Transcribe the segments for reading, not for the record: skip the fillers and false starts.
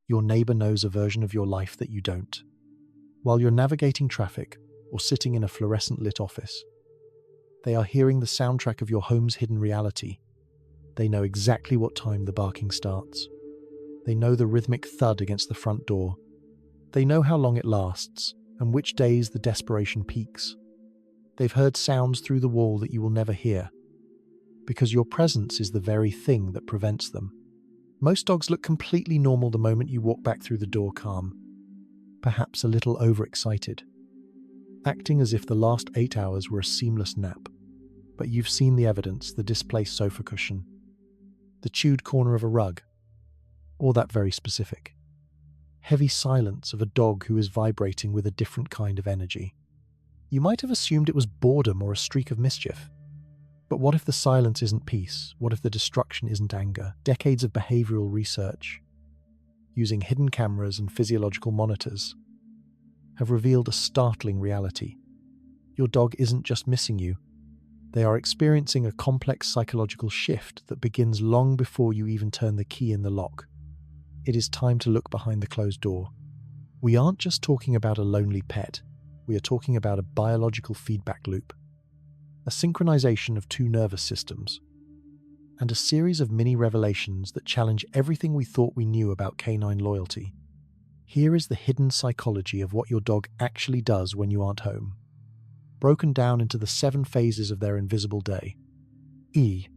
Your neighbor knows a version of your life that you don't. While you're navigating traffic or sitting in a fluorescent-lit office, they are hearing the soundtrack of your home's hidden reality. They know exactly what time the barking starts. They know the rhythmic thud against the front door. They know how long it lasts and which days the desperation peaks. They've heard sounds through the wall that you will never hear, because your presence is the very thing that prevents them. Most dogs look completely normal the moment you walk back through the door, calm, perhaps a little overexcited, acting as if the last 8 hours were a seamless nap. But you've seen the evidence: the displaced sofa cushion, the chewed corner of a rug, or that very specific, heavy silence of a dog who is vibrating with a different kind of energy. You might have assumed it was boredom or a streak of mischief. But what if the silence isn't peace? What if the destruction isn't anger? Decades of behavioral research, using hidden cameras and physiological monitors, have revealed a startling reality. Your dog isn't just missing you. They are experiencing a complex psychological shift that begins long before you even turn the key in the lock. It is time to look behind the closed door. We aren't just talking about a lonely pet. We are talking about a biological feedback loop, a synchronization of two nervous systems, and a series of mini revelations that challenge everything we thought we knew about canine loyalty. Here is the hidden psychology of what your dog actually does when you aren't home, broken down into the 7 phases of their invisible day. E.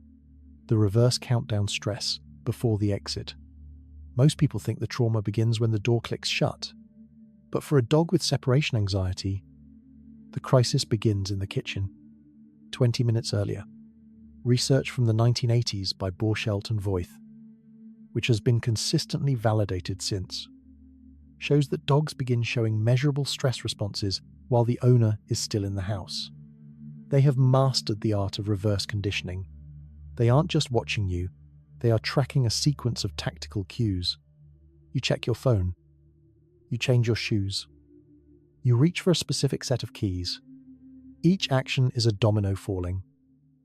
The reverse countdown stress before the exit. Most people think the trauma begins when the door clicks shut. But for a dog with separation anxiety, the crisis begins in the kitchen, 20 minutes earlier. Research from the 1980s by Borchelt and Voith, which has been consistently validated since, shows that dogs begin showing measurable stress responses while the owner is still in the house. They have mastered the art of reverse conditioning. They aren't just watching you, they are tracking a sequence of tactical cues. You check your phone. You change your shoes. You reach for a specific set of keys. Each action is a domino falling.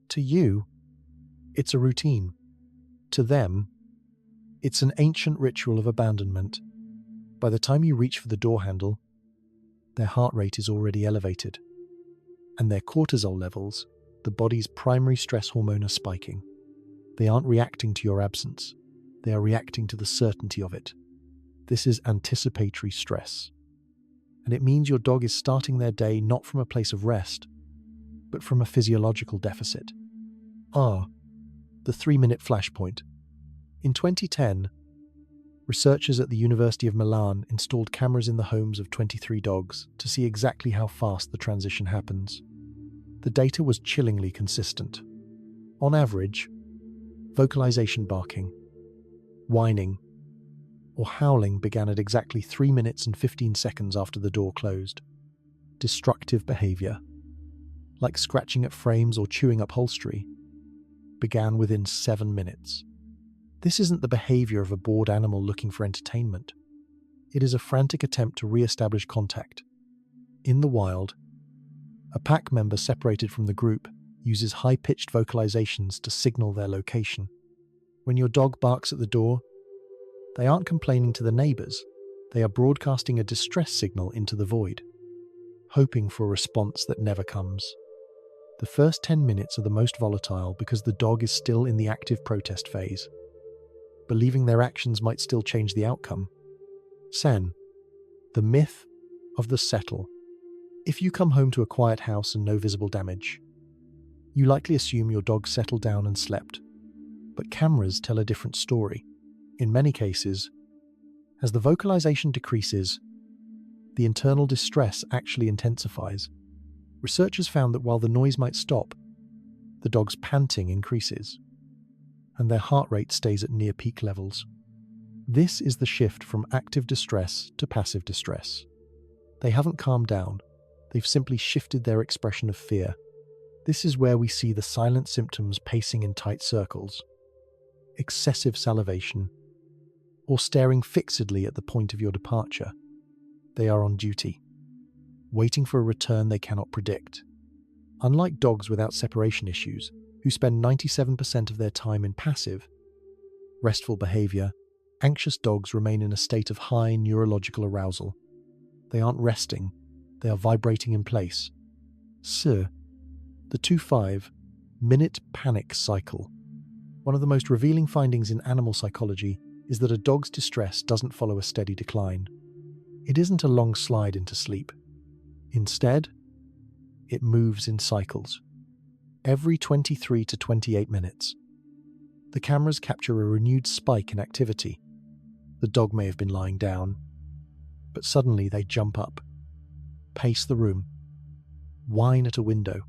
To you, it's a routine. To them, it's an ancient ritual of abandonment. By the time you reach for the door handle, their heart rate is already elevated, and their cortisol levels, the body's primary stress hormone, are spiking. They aren't reacting to your absence. They are reacting to the certainty of it. This is anticipatory stress, and it means your dog is starting their day not from a place of rest, but from a physiological deficit. R. The 3-minute flashpoint. In 2010, researchers at the University of Milan installed cameras in the homes of 23 dogs to see exactly how fast the transition happens. The data was chillingly consistent. On average, vocalization barking, whining, or howling began at exactly 3 minutes and 15 seconds after the door closed. Destructive behavior, like scratching at frames or chewing upholstery, began within 7 minutes. This isn't the behavior of a bored animal looking for entertainment. It is a frantic attempt to re-establish contact. In the wild, a pack member separated from the group uses high-pitched vocalizations to signal their location. When your dog barks at the door, they aren't complaining to the neighbors. They are broadcasting a distress signal into the void, hoping for a response that never comes. The first 10 minutes are the most volatile because the dog is still in the active protest phase, believing their actions might still change the outcome. Sen. The myth of the settle. If you come home to a quiet house and no visible damage, you likely assume your dog settled down and slept. But cameras tell a different story. In many cases, as the vocalization decreases, the internal distress actually intensifies. Researchers found that while the noise might stop, the dog's panting increases, and their heart rate stays at near peak levels. This is the shift from active distress to passive distress. They haven't calmed down, they've simply shifted their expression of fear. This is where we see the silent symptoms pacing in tight circles, excessive salivation, or staring fixedly at the point of your departure. They are on duty, waiting for a return they cannot predict. Unlike dogs without separation issues, who spend 97% of their time in passive, restful behavior, Anxious dogs remain in a state of high neurological arousal. They aren't resting, they are vibrating in place. The 2-5-minute panic cycle. One of the most revealing findings in animal psychology is that a dog's distress doesn't follow a steady decline. It isn't a long slide into sleep. Instead, it moves in cycles. Every 23 to 28 minutes, the cameras capture a renewed spike in activity. The dog may have been lying down, but suddenly they jump up, pace the room, whine at a window,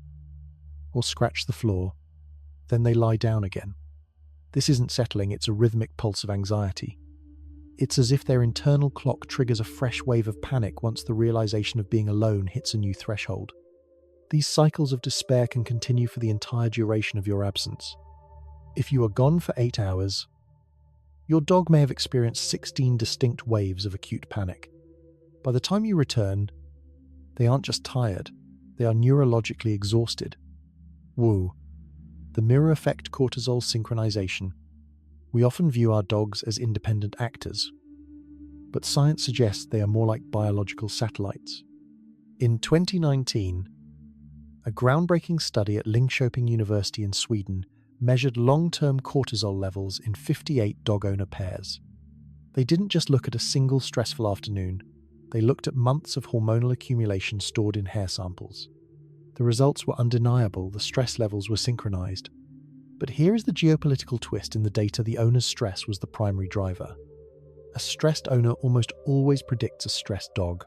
or scratch the floor. Then they lie down again. This isn't settling, it's a rhythmic pulse of anxiety. It's as if their internal clock triggers a fresh wave of panic once the realization of being alone hits a new threshold. These cycles of despair can continue for the entire duration of your absence. If you are gone for 8 hours, your dog may have experienced 16 distinct waves of acute panic. By the time you return, they aren't just tired, they are neurologically exhausted. Woo. The mirror effect cortisol synchronization. We often view our dogs as independent actors, but science suggests they are more like biological satellites. In 2019, a groundbreaking study at Linköping University in Sweden measured long-term cortisol levels in 58 dog owner pairs. They didn't just look at a single stressful afternoon, they looked at months of hormonal accumulation stored in hair samples. The results were undeniable, the stress levels were synchronized. But here is the geopolitical twist in the data: the owner's stress was the primary driver. A stressed owner almost always predicts a stressed dog.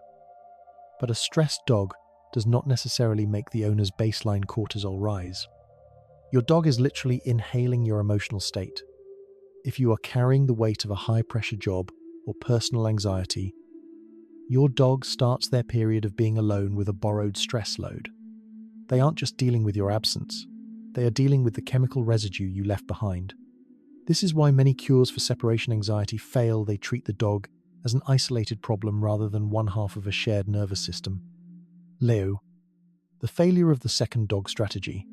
But a stressed dog does not necessarily make the owner's baseline cortisol rise. Your dog is literally inhaling your emotional state. If you are carrying the weight of a high-pressure job or personal anxiety, your dog starts their period of being alone with a borrowed stress load. They aren't just dealing with your absence, they are dealing with the chemical residue you left behind. This is why many cures for separation anxiety fail. They treat the dog as an isolated problem rather than one half of a shared nervous system. Leo, the failure of the second dog strategy.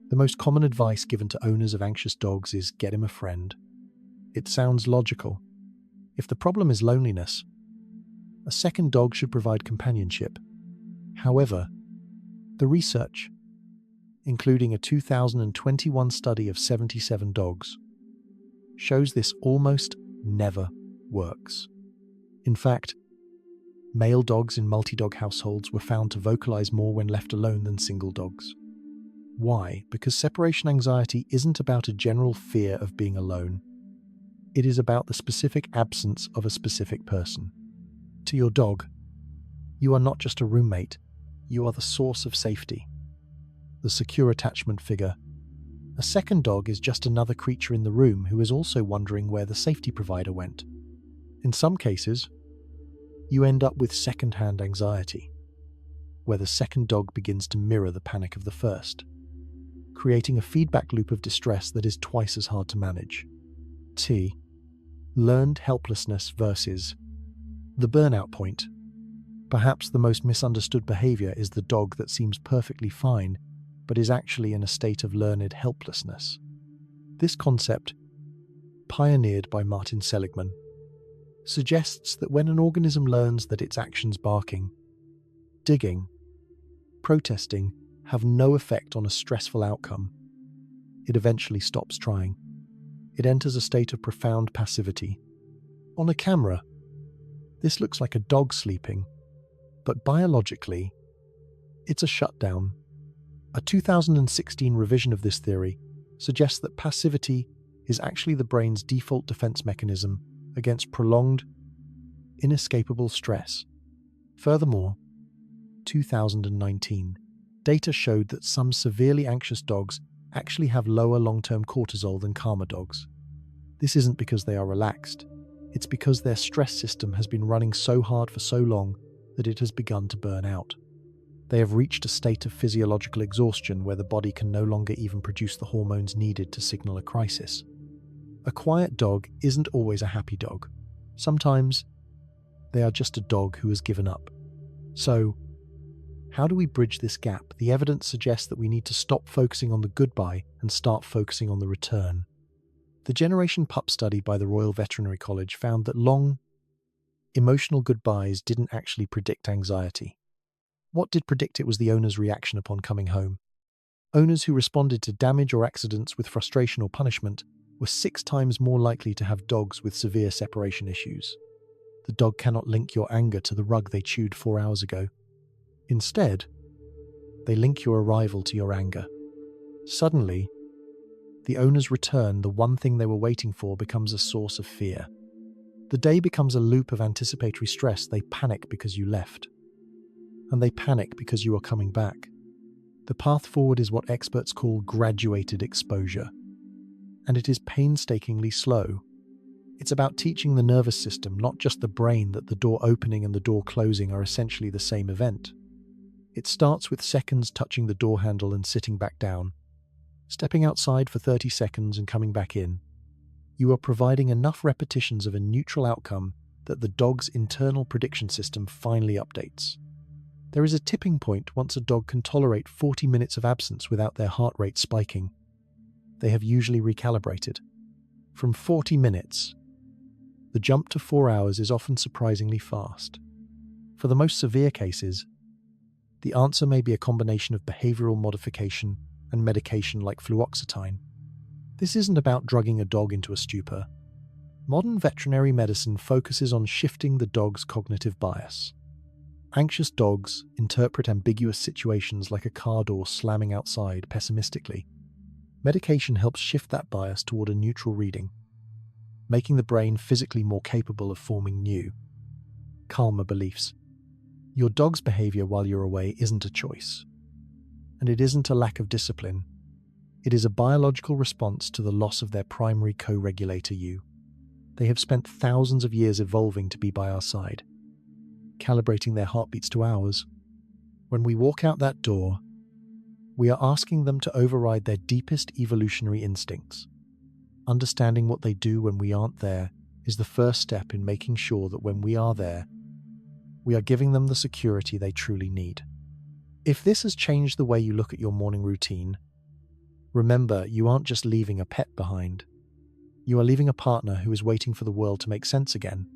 The most common advice given to owners of anxious dogs is get him a friend. It sounds logical. If the problem is loneliness, a second dog should provide companionship. However, the research, including a 2021 study of 77 dogs, shows this almost never works. In fact, male dogs in multi-dog households were found to vocalize more when left alone than single dogs. Why? Because separation anxiety isn't about a general fear of being alone. It is about the specific absence of a specific person. To your dog, you are not just a roommate, you are the source of safety, the secure attachment figure. A second dog is just another creature in the room who is also wondering where the safety provider went. In some cases, you end up with second-hand anxiety, where the second dog begins to mirror the panic of the first, creating a feedback loop of distress that is twice as hard to manage. Learned helplessness versus the burnout point. Perhaps the most misunderstood behavior is the dog that seems perfectly fine, but is actually in a state of learned helplessness. This concept, pioneered by Martin Seligman, suggests that when an organism learns that its actions barking, digging, protesting have no effect on a stressful outcome, it eventually stops trying. It enters a state of profound passivity. On a camera, this looks like a dog sleeping, but biologically, it's a shutdown. A 2016 revision of this theory suggests that passivity is actually the brain's default defense mechanism against prolonged, inescapable stress. Furthermore, 2019 data showed that some severely anxious dogs actually have lower long-term cortisol than calmer dogs. This isn't because they are relaxed, it's because their stress system has been running so hard for so long that it has begun to burn out. They have reached a state of physiological exhaustion where the body can no longer even produce the hormones needed to signal a crisis. A quiet dog isn't always a happy dog. Sometimes they are just a dog who has given up. So, how do we bridge this gap? The evidence suggests that we need to stop focusing on the goodbye and start focusing on the return. The Generation Pup study by the Royal Veterinary College found that long, emotional goodbyes didn't actually predict anxiety. What did predict it was the owner's reaction upon coming home. Owners who responded to damage or accidents with frustration or punishment were 6 times more likely to have dogs with severe separation issues. The dog cannot link your anger to the rug they chewed 4 hours ago. Instead, they link your arrival to your anger. Suddenly, the owner's return, the one thing they were waiting for, becomes a source of fear. The day becomes a loop of anticipatory stress. They panic because you left. And they panic because you are coming back. The path forward is what experts call graduated exposure. And it is painstakingly slow. It's about teaching the nervous system, not just the brain, that the door opening and the door closing are essentially the same event. It starts with seconds touching the door handle and sitting back down, stepping outside for 30 seconds and coming back in. You are providing enough repetitions of a neutral outcome that the dog's internal prediction system finally updates. There is a tipping point once a dog can tolerate 40 minutes of absence without their heart rate spiking. They have usually recalibrated. From 40 minutes, the jump to 4 hours is often surprisingly fast. For the most severe cases, the answer may be a combination of behavioral modification and medication like fluoxetine. This isn't about drugging a dog into a stupor. Modern veterinary medicine focuses on shifting the dog's cognitive bias. Anxious dogs interpret ambiguous situations like a car door slamming outside pessimistically. Medication helps shift that bias toward a neutral reading, making the brain physically more capable of forming new, calmer beliefs. Your dog's behavior while you're away isn't a choice. And it isn't a lack of discipline. It is a biological response to the loss of their primary co-regulator, you. They have spent thousands of years evolving to be by our side, calibrating their heartbeats to ours. When we walk out that door, we are asking them to override their deepest evolutionary instincts. Understanding what they do when we aren't there is the first step in making sure that when we are there, we are giving them the security they truly need. If this has changed the way you look at your morning routine, remember, you aren't just leaving a pet behind. You are leaving a partner who is waiting for the world to make sense again.